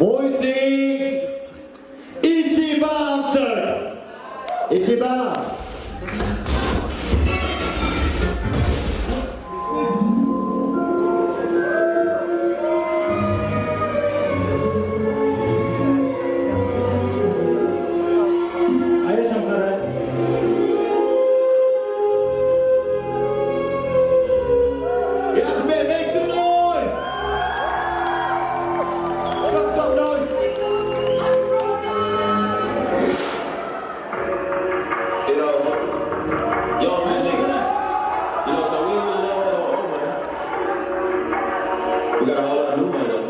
Voicing Ichiban! Ichiban! We got a whole lot of new money though.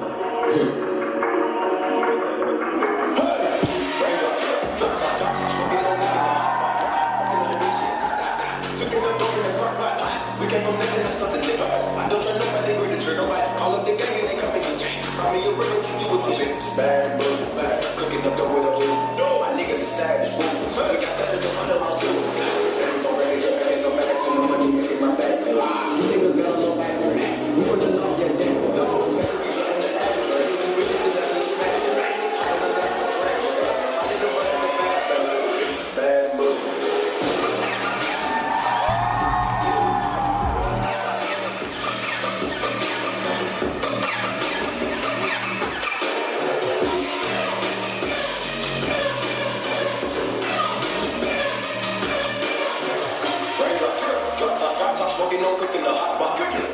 We came from nothing to something different. I don't try nobody, grip the trigger. Call up the gang and they come in the gang. Call me a real, keep you attention. Bad, bad, cooking up dope with a juice. My niggas is savage, ruthless. We got letters and underlines too. Bands on bands, bands on bands, and no money making my back. You niggas got a little back on that. We put the law, yeah, damn. Smoking, no cooking, the hot pot cooking.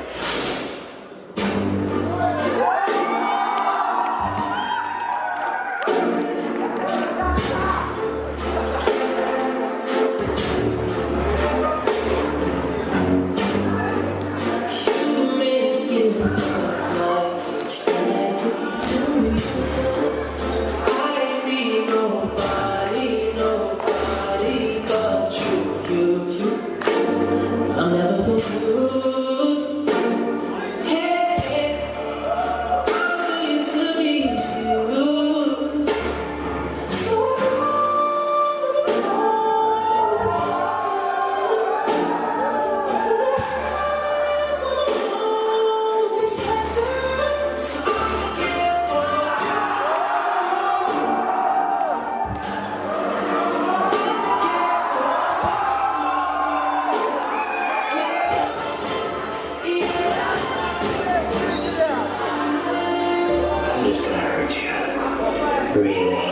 Really?